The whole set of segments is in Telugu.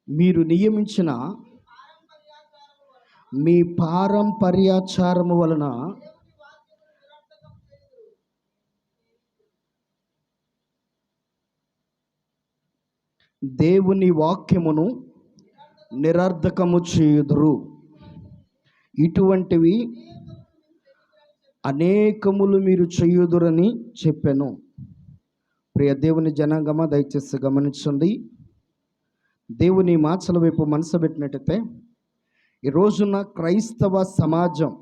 మీరు నియమించిన మీ పారంపర్యాచారము వలన దేవుని వాక్యమును నిరర్ధకము చేయుదురు. ఇటువంటివి అనేకములు మీరు చేయుదురని చెప్పాను. ప్రియ దేవుని జనాంగమ, దయచేసి గమనించండి. దేవుని మాటల వైపు మనసు పెట్టినట్టయితే ఈ రోజున క్రైస్తవ సమాజం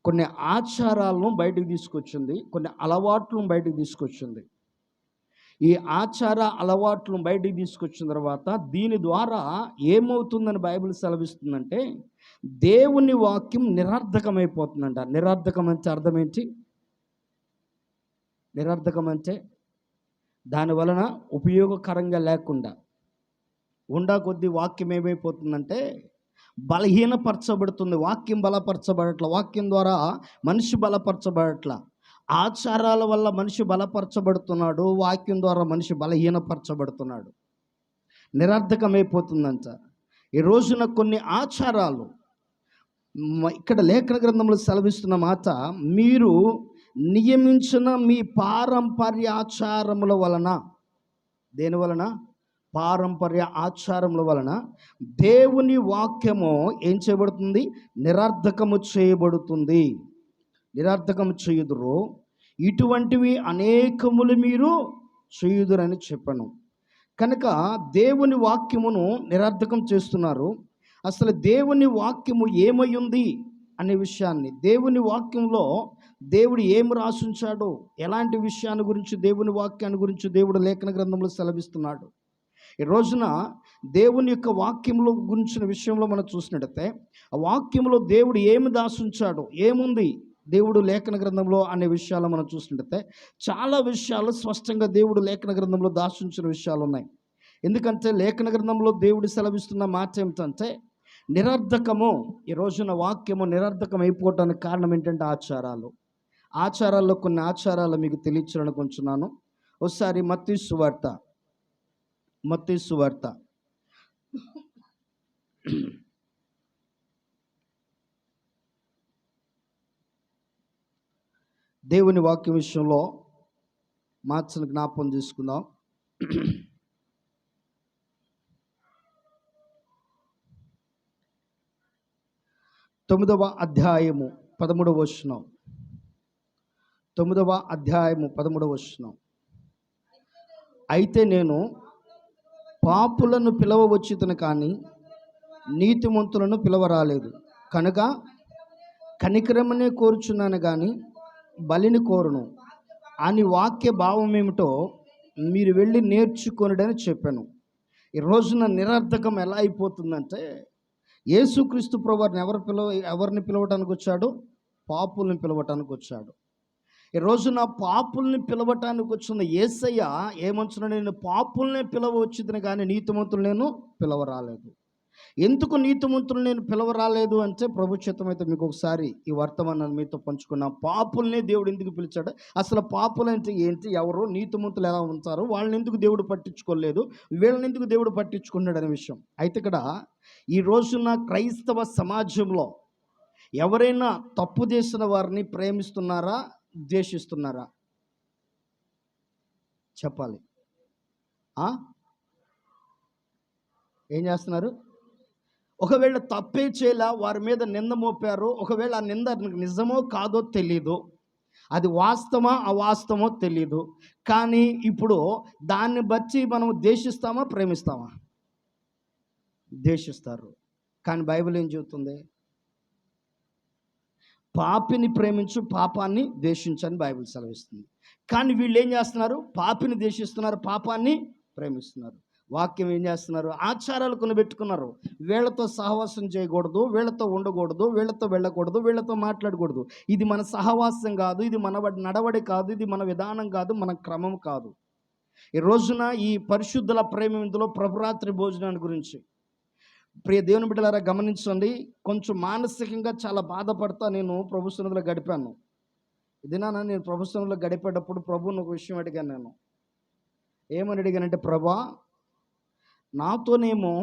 కొన్ని ఆచారాలను బయటకు తీసుకొచ్చింది, కొన్ని అలవాట్లను బయటకు తీసుకొచ్చింది. ఈ ఆచార అలవాట్లను బయటకు తీసుకొచ్చిన తర్వాత దీని ద్వారా ఏమవుతుందని బైబిల్ సెలవిస్తుందంటే దేవుని వాక్యం నిరర్ధకమైపోతుందంట. నిరర్ధకం అంటే అర్థం ఏంటి? నిరర్ధకం అంటే దాని వలన ఉపయోగకరంగా లేకుండా ఉండా కొద్దీ వాక్యం ఏమైపోతుందంటే బలహీనపరచబడుతుంది. వాక్యం బలపరచబడట్ల, వాక్యం ద్వారా మనిషి బలపరచబడట్ల. ఆచారాల వల్ల మనిషి బలపరచబడుతున్నాడు, వాక్యం ద్వారా మనిషి బలహీనపరచబడుతున్నాడు. నిరర్ధకమైపోతుందంట. ఈ రోజున కొన్ని ఆచారాలు, ఇక్కడ లేఖన గ్రంథంలో సెలవిస్తున్న మాట, మీరు నియమించిన మీ పారంపర్యాచారముల వలన, దేని వలన? పారంపర్య ఆచారముల వలన దేవుని వాక్యము ఏం చేయబడుతుంది? నిరర్ధకము చేయబడుతుంది. నిరర్ధకము చేయుదురు. ఇటువంటివి అనేకములు మీరు చేయుదురని చెప్పాను. కనుక దేవుని వాక్యమును నిరర్ధకం చేస్తున్నారు. అసలు దేవుని వాక్యము ఏమై ఉంది అనే విషయాన్ని, దేవుని వాక్యంలో దేవుడు ఏమి రాసుంచాడో, ఎలాంటి విషయాన్ని గురించి, దేవుని వాక్యాన్ని గురించి దేవుడు లేఖన గ్రంథంలో సెలవిస్తున్నాడు. ఈ రోజున దేవుని యొక్క వాక్యంలో గురించిన విషయంలో మనం చూసినట్టయితే ఆ వాక్యంలో దేవుడు ఏమి దాసుంచాడో, ఏముంది దేవుడు లేఖన గ్రంథంలో అనే విషయాలు మనం చూసినట్టయితే చాలా విషయాలు స్పష్టంగా దేవుడు లేఖన గ్రంథంలో దాసుంచిన విషయాలు ఉన్నాయి. ఎందుకంటే లేఖన గ్రంథంలో దేవుడు సెలవిస్తున్న మాట ఏమిటంటే నిరర్ధకము. ఈ రోజున వాక్యము నిరర్ధకం అయిపోవటానికి కారణం ఏంటంటే ఆచారాల్లో కొన్ని ఆచారాలు మీకు తెలియచేయాలనుకుంటున్నాను. ఒకసారి మత్తయి సువార్త దేవుని వాక్యం విషయంలో మార్చని జ్ఞాపకం తీసుకుందాం. 9వ అధ్యాయము 13వ వచనం. 9వ అధ్యాయము 13వ వచనం. అయితే నేను పాపులను పిలవవచ్చును కానీ నీతిమంతులను పిలవరాలేదు, కనుక కనికరమనే కోరుచున్నాను కానీ బలిని కోరును అని వాక్య భావం ఏమిటో మీరు వెళ్ళి నేర్చుకొనుడని చెప్పాను. ఈ రోజున నిరర్ధకం ఎలా అయిపోతుందంటే యేసుక్రీస్తు ప్రభువారిని ఎవరిని పిలవటానికి వచ్చాడు? పాపుల్ని పిలవటానికి వచ్చాడు. ఈ రోజున పాపుల్ని పిలవటానికి వచ్చిన యేసయ్య ఏమంటున్నాడు? నేను పాపుల్నే పిలవచ్చును కానీ నీతిమంతులు నేను పిలవరాలేదు. ఎందుకు నీతిమంతులు నేను పిలవరాలేదు అంటే ప్రభు చిత్తమైతే మీకు ఒకసారి ఈ వర్తమానాన్ని మీతో పంచుకున్నాం. పాపుల్నే దేవుడు ఎందుకు పిలిచాడు? అసలు పాపులు అంటే ఏంటి? ఎవరు? నీతిమంతులు ఎలా ఉంటారు? వాళ్ళని ఎందుకు దేవుడు పట్టించుకోలేదు? వీళ్ళని ఎందుకు దేవుడు పట్టించుకున్నాడు అనే విషయం. అయితే ఇక్కడ ఈ రోజున క్రైస్తవ సమాజంలో ఎవరైనా తప్పు చేసిన వారిని ప్రేమిస్తున్నారా, ద్వేషిస్తున్నారా? చెప్పాలి. ఏం చేస్తున్నారు? ఒకవేళ తప్పే చేయలా వారి మీద నింద మోపారు, ఒకవేళ ఆ నింద నిజమో కాదో తెలీదు, అది వాస్తవమా అవాస్తవమో తెలీదు, కానీ ఇప్పుడు దాన్ని బట్టి మనం ద్వేషిస్తామా, ప్రేమిస్తామా? ద్వేషిస్తారు. కానీ బైబిల్ ఏం చెబుతుంది? పాపిని ప్రేమించు, పాపాన్ని ద్వేషించని బైబిల్ సెలవిస్తుంది. కానీ వీళ్ళు ఏం చేస్తున్నారు? పాపిని ద్వేషిస్తున్నారు, పాపాన్ని ప్రేమిస్తున్నారు. వాక్యం ఏం చేస్తున్నారు? ఆచారాలు కొన్ని పెట్టుకున్నారు. వీళ్ళతో సహవాసం చేయకూడదు, వీళ్ళతో ఉండకూడదు, వీళ్ళతో వెళ్ళకూడదు, వీళ్ళతో మాట్లాడకూడదు. ఇది మన సహవాసం కాదు, ఇది మన నడవడి కాదు, ఇది మన విధానం కాదు, మన క్రమం కాదు. ఈ రోజున ఈ పరిశుద్ధుల ప్రేమ ఇందులో ప్రభురాత్రి భోజనాన్ని గురించి ప్రియ దేవుని బిడ్డలారా గమనించండి. కొంచెం మానసికంగా చాలా బాధపడతా నేను ప్రభు సన్నిధిలో గడిపాను. ఇదినా నేను ప్రభు సన్నిధిలో గడిపేటప్పుడు ప్రభువుని ఒక విషయం అడిగాను. నేను ఏమని అడిగానంటే, ప్రభా నాతోనేమో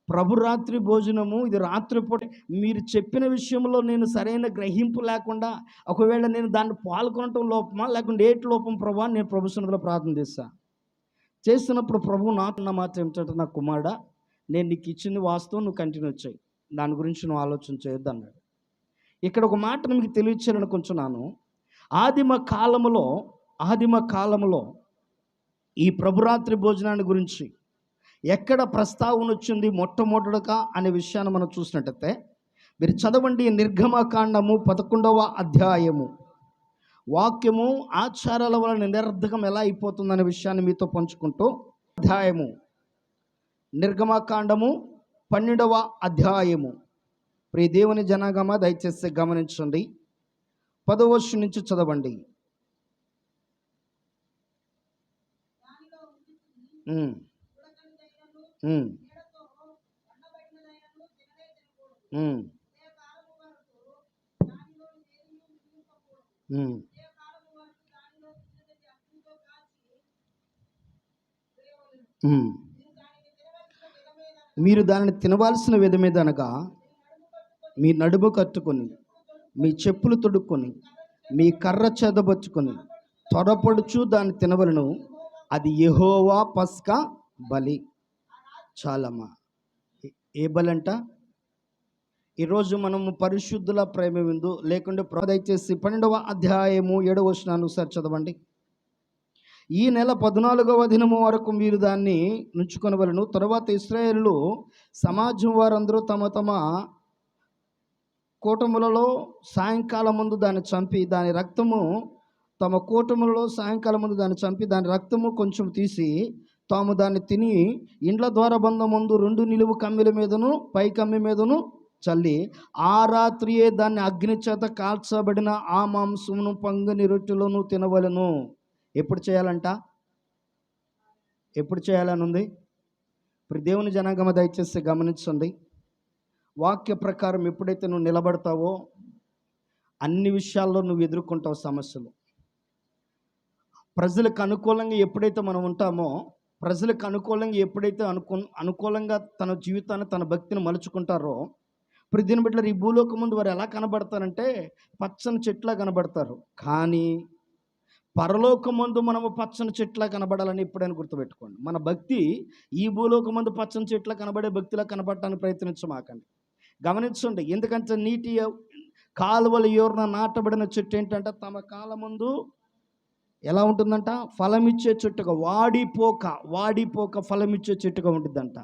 ప్రభు రాత్రి భోజనము ఇది రాత్రిపూట మీరు చెప్పిన విషయంలో నేను సరైన గ్రహింపు లేకుండా ఒకవేళ నేను దాన్ని పాల్గొనటం లోపమా లేకుంటే ఏటి లోపం ప్రభా నేను ప్రభు సన్నిధిలో ప్రార్థన చేస్తున్నప్పుడు ప్రభు నాకున్న మాట ఏమిటంటే నా కుమారుడా నేను నీకు ఇచ్చింది వాస్తవం, నువ్వు కంటిన్యూ చేయి, దాని గురించి నువ్వు ఆలోచన చేయొద్దు అన్నాడు. ఇక్కడ ఒక మాట మీకు తెలియచేయాలనుకుంటున్నాను. ఆదిమ కాలములో ఈ ప్రభురాత్రి భోజనాన్ని గురించి ఎక్కడ ప్రస్తావన వచ్చింది మొట్టమొదటగా అనే విషయాన్ని మనం చూసినట్టయితే మీరు చదవండి. నిర్గమకాండము 11వ అధ్యాయము. వాక్యము ఆచారాల వలన నిరర్ధకం ఎలా అయిపోతుందనే విషయాన్ని మీతో పంచుకుంటూ అధ్యాయము నిర్గమకాండము 12వ అధ్యాయము. ప్రియ దేవుని జనాగమ దయచేసి గమనించండి. 10వ వచనం నుంచి చదవండి. మీరు దానిని తినవలసిన విధమేదనగా మీ నడుము కట్టుకొని మీ చెప్పులు తొడుక్కొని మీ కర్ర చేదబచ్చుకొని త్వరపడుచు దాన్ని తినవలను, అది యెహోవా పస్కా బలి. చాలమ్మా. ఏ బలి అంట? ఈరోజు మనము పరిశుద్ధుల ప్రేమ విందు లేకుంటే దయచేసి 12వ అధ్యాయము 7వ వచనాన్ని ఒకసారి చదవండి. ఈ నెల 14వ దినము వరకు మీరు దాన్ని నుంచుకొనవలను. తర్వాత ఇశ్రాయేలు సమాజం వారందరూ తమ తమ కూటములలో సాయంకాలం ముందు దాన్ని చంపి దాని రక్తము తమ కూటములలో సాయంకాలం ముందు దాన్ని చంపి దాని రక్తము కొంచెం తీసి తాము దాన్ని తిని ఇండ్ల ద్వారబంధం ముందు 2 నిలువు కమ్మిల మీదను పై కమ్మి మీదను చల్లి ఆ రాత్రియే దాన్ని అగ్ని చేత కాల్చబడిన ఆ మాంసమును పంగని రొట్టెలను తినవలను. ఎప్పుడు చేయాలంట? ఎప్పుడు చేయాలని ఉంది? ఇప్పుడు దేవుని జనాంగమ దయచేసి గమనించండి. వాక్య ప్రకారం ఎప్పుడైతే నువ్వు నిలబడతావో అన్ని విషయాల్లో నువ్వు ఎదుర్కొంటావు సమస్యలు. ప్రజలకు అనుకూలంగా ఎప్పుడైతే మనం ఉంటామో, ప్రజలకు అనుకూలంగా ఎప్పుడైతే అనుకూలంగా తన జీవితాన్ని తన భక్తిని మలుచుకుంటారో, ఇప్పుడు దీని బిడ్డలు ఈ భూలోకం ముందు వారు ఎలా కనబడతారంటే పచ్చని చెట్లా కనబడతారు. కానీ పరలోకం ముందు మనము పచ్చని చెట్లా కనబడాలని ఎప్పుడైనా గుర్తుపెట్టుకోండి. మన భక్తి ఈ భూలోకం ముందు పచ్చని చెట్లా కనబడే భక్తిలా కనబడటానికి ప్రయత్నించమాకండి. గమనించండి. ఎందుకంటే నీటి కాలువల యోర్న నాటబడిన చెట్టు ఏంటంటే తమ కాలం ముందు ఎలా ఉంటుందంట? ఫలమిచ్చే చెట్టుగా, వాడిపోక ఫలమిచ్చే చెట్టుగా ఉంటుందంట.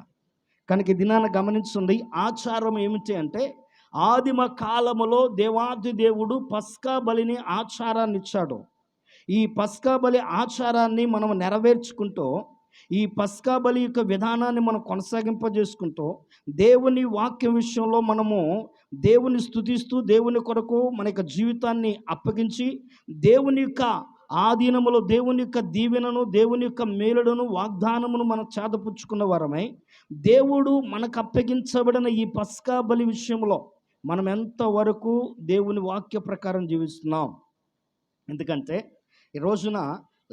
కనుక దినాన గమనించండి. ఆచారం ఏమిటి అంటే ఆదిమ కాలములో దేవాది దేవుడు పస్కా బలిని ఆచారాన్ని ఇచ్చాడు. ఈ పస్కా బలి ఆచారాన్ని మనం నెరవేర్చుకుంటూ ఈ పస్కా బలి యొక్క విధానాన్ని మనం కొనసాగింపజేసుకుంటూ దేవుని వాక్యం విషయంలో మనము దేవుని స్తుతిస్తూ దేవుని కొరకు మన యొక్క జీవితాన్ని అప్పగించి దేవుని యొక్క ఆధీనములో దేవుని యొక్క దీవెనను దేవుని యొక్క మేలులను వాగ్దానమును మనం చేదపుచ్చుకున్న వారమై దేవుడు మనకు అప్పగించబడిన ఈ పస్కా బలి విషయంలో మనం ఎంతవరకు దేవుని వాక్య ప్రకారం జీవిస్తున్నాం. ఎందుకంటే ఈ రోజున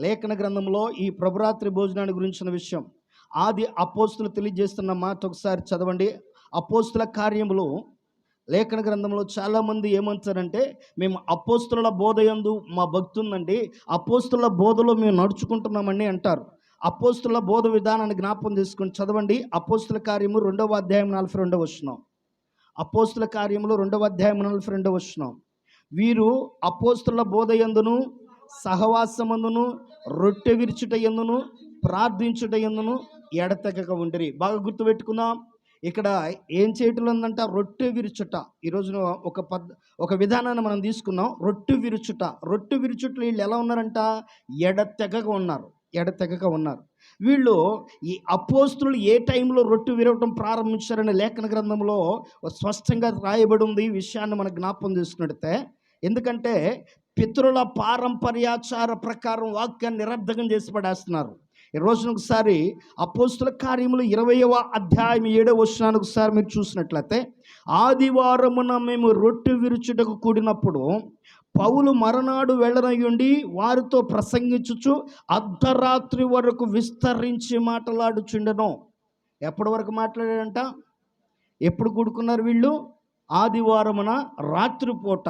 లేఖన గ్రంథంలో ఈ ప్రభురాత్రి భోజనాన్ని గురించిన విషయం ఆది అపోస్తులు తెలియజేస్తున్న మాట ఒకసారి చదవండి. అపోస్తుల కార్యములు లేఖన గ్రంథంలో చాలామంది ఏమంటారంటే మేము అపోస్తుల బోధ యందు మా భక్తి ఉందండి, అపోస్తుల బోధలో మేము నడుచుకుంటున్నామండి అంటారు. అపోస్తుల బోధ విధానాన్ని జ్ఞాపకం చేసుకొని చదవండి. అపోస్తుల కార్యము 2వ అధ్యాయం 42వ వచనం. అపోస్తుల కార్యములు 2వ అధ్యాయం 42వ వచనం. వీరు అపోస్తుల బోధ యందును సహవాసమందును రొట్టె విరుచుట యందును ప్రార్థించుట యందును ఎడతెగక ఉండిరి. బాగా గుర్తుపెట్టుకుందాం. ఇక్కడ ఏం చేయటం ఉందంట? రొట్టె విరుచుట. ఈరోజు ఒక విధానాన్ని మనం తీసుకున్నాం. రొట్టె విరుచుటలో వీళ్ళు ఎలా ఉన్నారంట? ఎడతెగక ఉన్నారు. వీళ్ళు ఈ అపోస్తులు ఏ టైంలో రొట్టె విరవటం ప్రారంభించారని లేఖన గ్రంథంలో స్పష్టంగా రాయబడి ఉంది. ఈ విషయాన్ని మనం జ్ఞాపకం చేసుకున్నట్టే. ఎందుకంటే పితరుల పారంపర్యాచార ప్రకారం వాక్యాన్ని నిరర్ధకం చేసి పడేస్తున్నారు. ఈ రోజున ఒకసారి అపోస్తుల కార్యములు 20వ అధ్యాయం 7వ వచనాన్ని ఒకసారి మీరు చూసినట్లయితే, ఆదివారమున మేము రొట్టె విరుచుటకు కూడినప్పుడు పౌలు మరనాడు వెళ్ళనయ్యుండి వారితో ప్రసంగించుచు అర్ధరాత్రి వరకు విస్తరించి మాట్లాడుచుండెను. ఎప్పటి వరకు మాట్లాడాడంట? ఎప్పుడు కూడుకున్నారు వీళ్ళు? ఆదివారమున రాత్రిపూట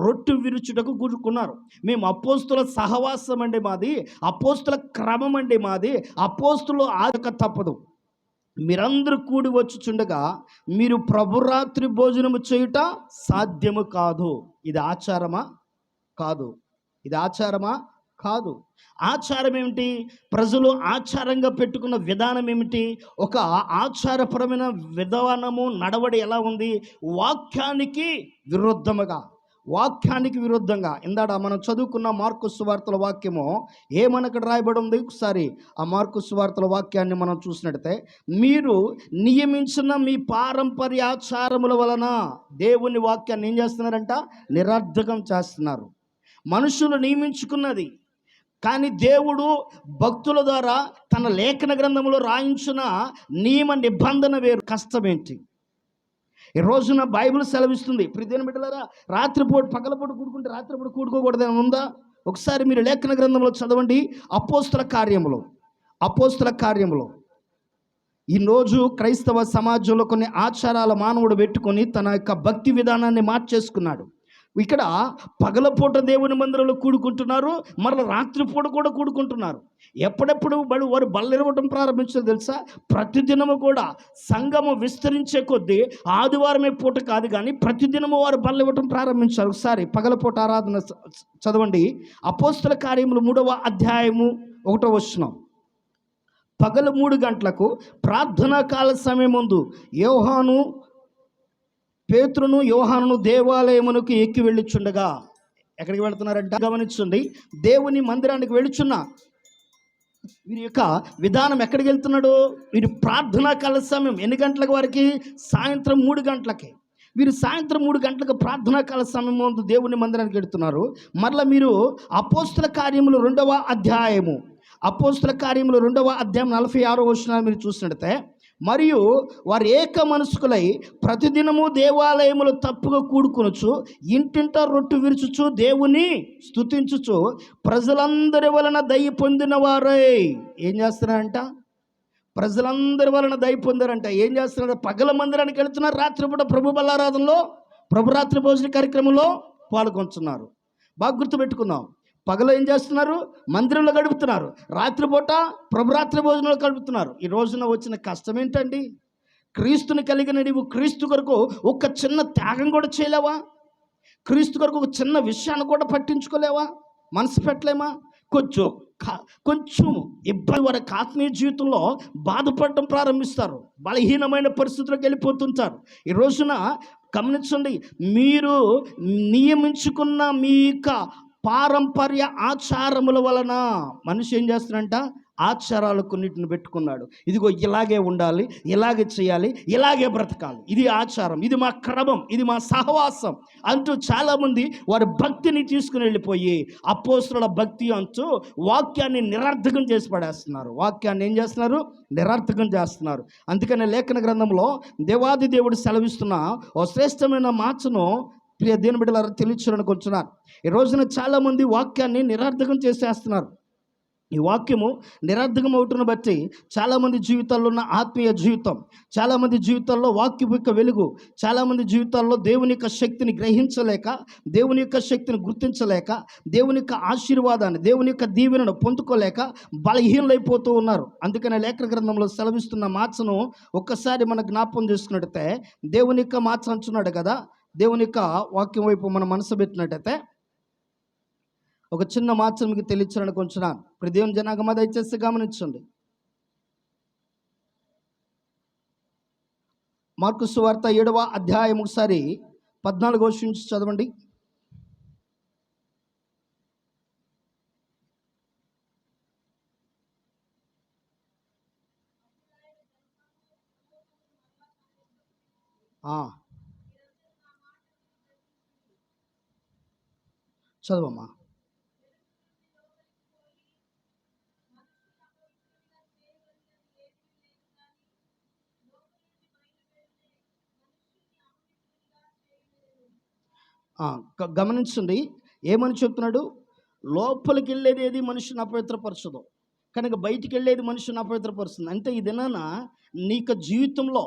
రొట్టె విరుచుటకు కూడుకున్నారు. మేము అపోస్తుల సహవాసం అండి మాది, అపోస్తుల క్రమం అండి మాది, అపోస్తులు ఆదక తప్పదు. మీరందరూ కూడి వచ్చుచుండగా మీరు ప్రభురాత్రి భోజనము చేయుట సాధ్యము కాదు. ఇది ఆచారమా? కాదు. ఇది ఆచారమా? కాదు. ఆచారం ఏమిటి? ప్రజలు ఆచారంగా పెట్టుకున్న విధానం ఏమిటి? ఒక ఆచారపరమైన విధానము, నడవడి ఎలా ఉంది? వాక్యానికి విరుద్ధముగా, వాక్యానికి విరుద్ధంగా. ఇందాక మనం చదువుకున్న మార్కు సువార్తల వాక్యము ఏమనక్కడ రాయబడి ఉంది? ఒకసారి ఆ మార్కు సువార్తల వాక్యాన్ని మనం చూసినట్లయితే, మీరు నియమించిన మీ పారంపర్య ఆచారముల వలన దేవుని వాక్యాన్ని ఏం చేస్తున్నారంట? నిరర్థకం చేస్తున్నారు. మనుషులు నియమించుకున్నది, కానీ దేవుడు భక్తుల ద్వారా తన లేఖన గ్రంథంలో రాయించిన నియమ నిబంధన వేరు. కష్టమేంటి? ఈ రోజున బైబిల్ సెలవిస్తుంది, ప్రియమైన బిడ్డలారా, రాత్రిపూట పగలపూట కూడుకుంటే రాత్రిపూట కూడుకోకూడదని ఉందా? ఒకసారి మీరు లేఖన గ్రంథంలో చదవండి. అపోస్తుల కార్యములో ఈరోజు క్రైస్తవ సమాజంలో కొన్ని ఆచారాల మానవుడు పెట్టుకొని తన యొక్క భక్తి విధానాన్ని మార్చేసుకున్నాడు. ఇక్కడ పగలపూట దేవుని మందిరంలో కూడుకుంటున్నారు, మరలా రాత్రిపూట కూడా కూడుకుంటున్నారు. ఎప్పుడెప్పుడు వారు బల్లెరవటం ప్రారంభించారు తెలుసా? ప్రతిదినము కూడా సంఘము విస్తరించే కొద్దీ ఆదివారమే పూట కాదు కానీ ప్రతిదినము వారు బల్లెవటం ప్రారంభించారు. ఒకసారి పగలపూట ఆరాధన చదవండి. అపోస్తుల కార్యములు 3వ అధ్యాయము 1వ వచనం. పగలు 3 గంటలకు ప్రార్థనా కాల సమయం ముందు పేతురును యోహానును దేవాలయమునకు ఎక్కి వెళ్ళుచుండగా, ఎక్కడికి వెళుతున్నారంట గమనించండి. దేవుని మందిరానికి వెళ్ళుచున్న వీరి యొక్క విధానం ఎక్కడికి వెళ్తున్నాడు? వీరి ప్రార్థనా కాల సమయం ఎన్ని గంటలకు? వారికి సాయంత్రం 3 గంటలకి. వీరు సాయంత్రం 3 గంటలకు ప్రార్థనా కాల సమయం ముందు దేవుని మందిరానికి వెళుతున్నారు. మరలా మీరు అపోస్తుల కార్యములు 2వ అధ్యాయము 46వ వచనాన్ని మీరు చూసినట్లయితే, మరియు వారు ఏక మనస్కులై ప్రతిదినము దేవాలయములు తప్పుగా కూడుకొనుచు ఇంటింట రొట్టె విరుచుచు దేవుని స్తుతించుచు ప్రజలందరి వలన దయ పొందిన వారై ఏం చేస్తున్నారంట? ప్రజలందరి వలన దయ పొందారంట. ఏం చేస్తున్నారు? పగల మందిరానికి వెళుతున్నారు, రాత్రిపూట ప్రభు బల్లారాధనలో, ప్రభురాత్రి భోజన కార్యక్రమంలో పాల్గొంటున్నారు. బాగా గుర్తుపెట్టుకుందాం. పగలు ఏం చేస్తున్నారు? మందిరంలో గడుపుతున్నారు, రాత్రిపూట ప్రభురాత్రి భోజనంలో గడుపుతున్నారు. ఈ రోజున వచ్చిన కష్టం ఏంటండి? క్రీస్తుని కలిగిన నీవు క్రీస్తు కొరకు ఒక చిన్న త్యాగం కూడా చేయలేవా? క్రీస్తు కొరకు ఒక చిన్న విషయాన్ని కూడా పట్టించుకోలేవా? మనసు పెట్టలేమా? కొంచెం ఇబ్బంది వరకు ఆత్మీయ జీవితంలో బాధపడటం ప్రారంభిస్తారు, బలహీనమైన పరిస్థితులకు వెళ్ళిపోతుంటారు. ఈ రోజున గమనించండి, మీరు నియమించుకున్న మీ యొక్క పారంపర్య ఆచారముల వలన మనిషి ఏం చేస్తున్నాడంట? ఆచారాలు కొన్నిటిని పెట్టుకున్నాడు. ఇదిగో ఇలాగే ఉండాలి, ఇలాగే చేయాలి, ఇలాగే బ్రతకాలి, ఇది ఆచారం, ఇది మా క్రమం, ఇది మా సహవాసం అంటూ చాలామంది వారి భక్తిని తీసుకుని వెళ్ళిపోయి అపోస్తుల భక్తి అంటూ వాక్యాన్ని నిరర్థకం చేసి పడేస్తున్నారు. వాక్యాన్ని ఏం చేస్తున్నారు? నిరర్థకం చేస్తున్నారు. అందుకనే లేఖన గ్రంథంలో దేవాది దేవుడు సెలవిస్తున్న ఓ శ్రేష్టమైన మాటను ప్రియ దేవుని బిడ్డలారా తెలియచేయాలని కొంటున్నాను. ఈ రోజున చాలామంది వాక్యాన్ని నిరర్థకం చేసేస్తున్నారు. ఈ వాక్యము నిరర్థకం అవుతున్న బట్టి చాలామంది జీవితాల్లో ఉన్న ఆత్మీయ జీవితం, చాలామంది జీవితాల్లో వాక్యపు యొక్క వెలుగు, చాలామంది జీవితాల్లో దేవుని యొక్క శక్తిని గ్రహించలేక, దేవుని యొక్క శక్తిని గుర్తించలేక, దేవుని యొక్క ఆశీర్వాదాన్ని, దేవుని యొక్క దీవెనను పొందుకోలేక బలహీనలైపోతూ ఉన్నారు. అందుకనే లేఖన గ్రంథంలో సెలవిస్తున్న మాటను ఒక్కసారి మనం జ్ఞాపకం చేసుకున్నట్టయితే, దేవుని యొక్క మాట అంటున్నాడు కదా, దేవుని యొక్క వాక్యం వైపు మనం మనసు పెట్టినట్టయితే ఒక చిన్న మాట మీకు తెలియచేయాలని కొంచెం ఇప్పుడు దేవుని జనాగమ దయచేసి గమనించండి. మార్కు సువార్త 7వ అధ్యాయం ఒకసారి 14వ వచనం నుంచి చదవండి. చదవమ్మా. గమనించండి, ఏమని చెప్తున్నాడు? లోపలికి వెళ్ళేది ఏది మనిషిని అపవిత్రపరచదు. కనుక బయటికి వెళ్ళేది మనిషిని అపవిత్రపరుస్తుంది. అంటే ఈ దినాన నీకు జీవితంలో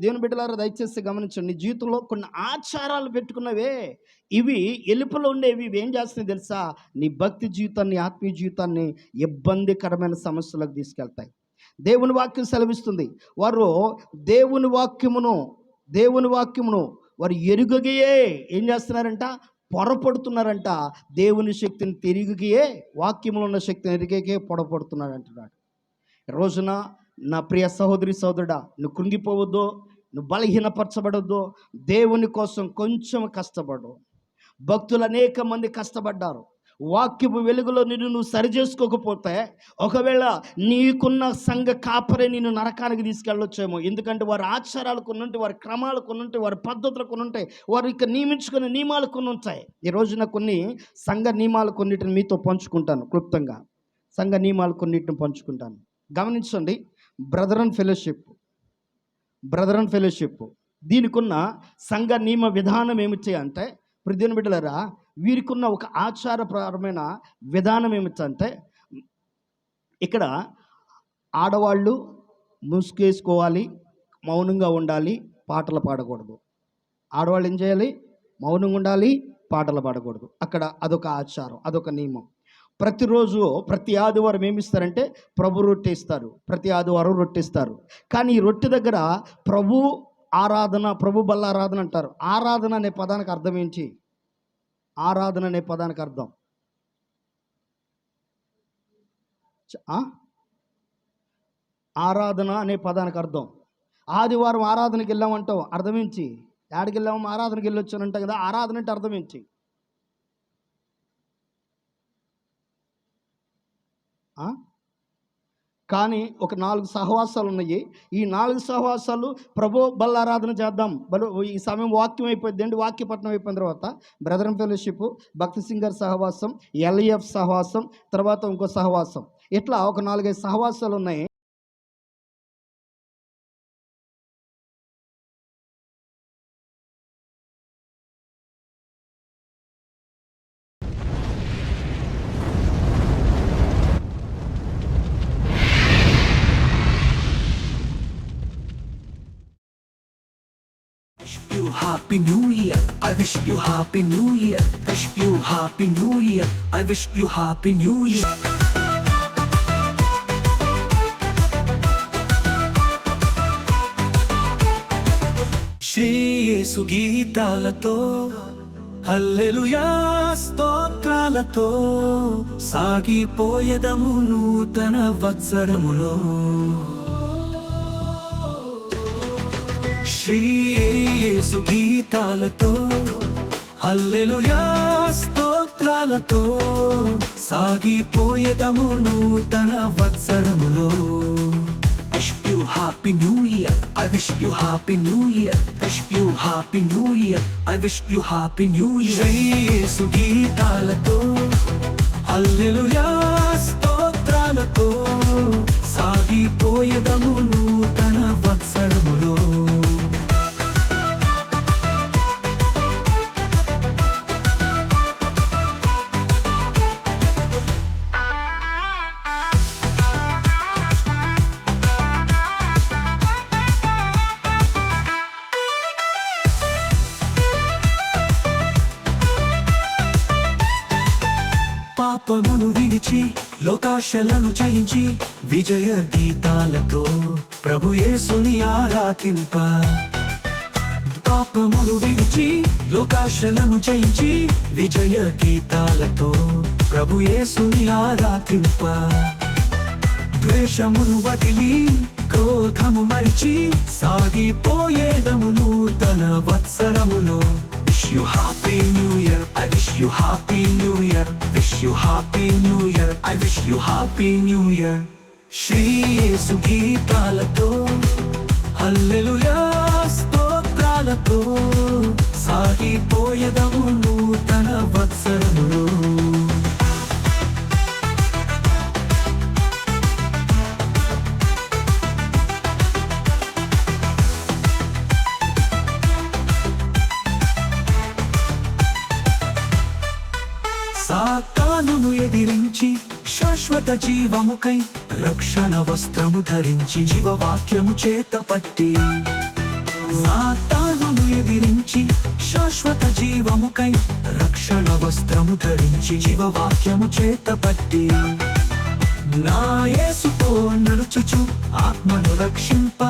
దేవుని బిడ్డలారా దయచేసి గమనించండి. నీ జీవితంలో కొన్ని ఆచారాలు పెట్టుకున్నవే, ఇవి ఎలుపలో ఉండేవి. ఇవి ఏం చేస్తున్నాయి తెలుసా? నీ భక్తి జీవితాన్ని, ఆత్మీయ జీవితాన్ని ఇబ్బందికరమైన సమస్యలకు తీసుకెళ్తాయి. దేవుని వాక్యం సెలవిస్తుంది, వారు దేవుని వాక్యమును వారు ఎరుగగే ఏం చేస్తున్నారంట? పొరపడుతున్నారంట. దేవుని శక్తిని తిరిగియే, వాక్యములో ఉన్న శక్తిని ఎరిగకే పొరపడుతున్నాడు అంటున్నాడు. రోజున నా ప్రియ సహోదరి సహోదరుడా, నువ్వు కృంగిపోవద్దు, నువ్వు బలహీనపరచబడొద్దు. దేవుని కోసం కొంచెం కష్టపడు. భక్తులు అనేక మంది కష్టపడ్డారు. వాక్యపు వెలుగులో నువ్వు సరి చేసుకోకపోతే, ఒకవేళ నీకున్న సంఘ కాపరే నిన్ను నరకానికి తీసుకెళ్ళొచ్చేమో. ఎందుకంటే వారి ఆచారాలు కొన్ని ఉంటాయి, వారి క్రమాలు కొన్ని ఉంటాయి, వారి పద్ధతులు కొన్ని ఉంటాయి, వారు ఇక నియమించుకునే నియమాలు కొన్ని ఉంటాయి. ఈ రోజున కొన్ని సంఘ నియమాలు కొన్నిటిని మీతో పంచుకుంటాను క్లుప్తంగా. సంఘ నియమాలు కొన్నిటిని పంచుకుంటాను. గమనించండి. బ్రదర్ అండ్ ఫెలోషిప్ దీనికున్న సంఘ నియమ విధానం ఏమిటి అంటే, దేవుని బిడ్డలారా, వీరికి ఉన్న ఒక ఆచారపరమైన విధానం ఏమిటంటే, ఇక్కడ ఆడవాళ్ళు ముసుగేసుకోవాలి, మౌనంగా ఉండాలి, పాటలు పాడకూడదు. ఆడవాళ్ళు ఏం చేయాలి? మౌనంగా ఉండాలి, పాటలు పాడకూడదు. అక్కడ అదొక ఆచారం, అదొక నియమం. ప్రతిరోజు ప్రతి ఆదివారం ఏమిస్తారంటే ప్రభు రొట్టె ఇస్తారు. ప్రతి ఆదివారం రొట్టె ఇస్తారు. కానీ ఈ రొట్టె దగ్గర ప్రభు ఆరాధన, ప్రభు బల్ల ఆరాధన అంటారు. ఆరాధన అనే పదానికి అర్థం ఏంటి? ఆరాధన అనే పదానికి అర్థం ఆరాధన అనే పదానికి అర్థం ఆదివారం ఆరాధనకి వెళ్ళామంటావు, అర్థం ఏంటి? ఏడికి వెళ్ళాము? ఆరాధనకి వెళ్ళొచ్చానంట కదా. ఆరాధన అంటే అర్థం ఏంటి? కానీ ఒక 4 సహవాసాలు ఉన్నాయి. ఈ 4 సహవాసాలు ప్రభు బల్ల ఆరాధన చేద్దాం, ఈ సమయం వాక్యం అయిపోయింది అండి. వాక్యపట్నం అయిపోయిన తర్వాత బ్రదర్ అండ్ ఫెలోషిప్, భక్తి సింగర్ సహవాసం, ఎల్ఈఎఫ్ సహవాసం, తర్వాత ఇంకో సహవాసం, ఇట్లా ఒక 4-5 సహవాసాలు ఉన్నాయి. Happy New Year, I wish you Happy New Year, wish you Happy New Year, I wish you Happy New Year. Shri Yesu గీతాలతో, హల్లెలూయా స్తోత్రాలతో సాగిపోయేదము నూతన వత్సరములో. శ్రీ యేసు గీతాలతో, హల్లెలూయా స్తోత్రాలతో సాగిపోయేదము నూతన వత్సరములో. Wish you Happy New Year, I wish you Happy New Year, wish you Happy New Year, I wish you Happy New Year. Shri Yesu గీతాలతో, హల్లెలూయా స్తోత్రాలతో సాగిపోయేదము నూతన వత్సరములో. పాపమును విడిచి లోకాశలను జయించి విజయ గీతాలతో ప్రభు యేసుని ఆరాధింప. పాపమును విడిచి లోకాశలను జయించి విజయ గీతాలతో ప్రభు యేసుని ఆరాధింప. ద్వేషమును వదిలి క్రోధము మరిచి సాగిపోయేదము నూతన వత్సరములో. Wish you Happy New Year, I wish you Happy New Year, wish you Happy New Year, I wish you Happy New Year. Shri Yesu గీతాలతో, హల్లెలూయా స్తోత్రాలతో సాగిపోయేదము నూతన వత్సరములో. సాతానును ఎదిరించి శాశ్వత జీవముకై రక్షణ వస్త్రము ధరించి జీవవాక్యము చేత పట్టి సాతానును ఎదిరించి శాశ్వత జీవముకై రక్షణ వస్త్రము ధరించి జీవవాక్యము చేత పట్టి నా యేసుతో నడుచుచు ఆత్మను రక్షింప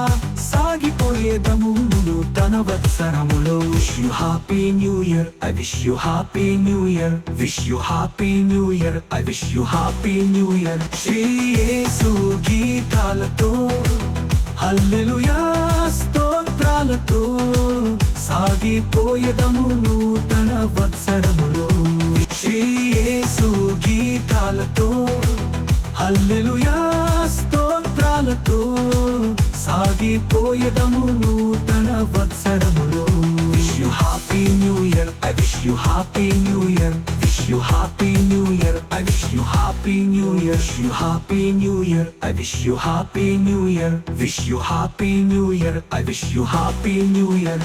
సాగిపోయేదము నూతన వత్సరములో. Wish you happy new year, I wish you happy new year, wish you happy new year, I wish you happy new year. Shri Yesu గీతాలతో హల్లెలూయా స్తోత్రాలతో సాగిపోయేదము నూతన వత్సరములో. శ్రీ యేసు గీతాలతో హల్లెలూయా స్తోత్రాలతో సాగిపోయేదము నూతన వత్సరములో. Wish you happy new year, I wish you happy new year, wish you happy new year, I wish you happy new year. Wish you happy new year, I wish you happy new year, wish you happy new year, I wish you happy new year.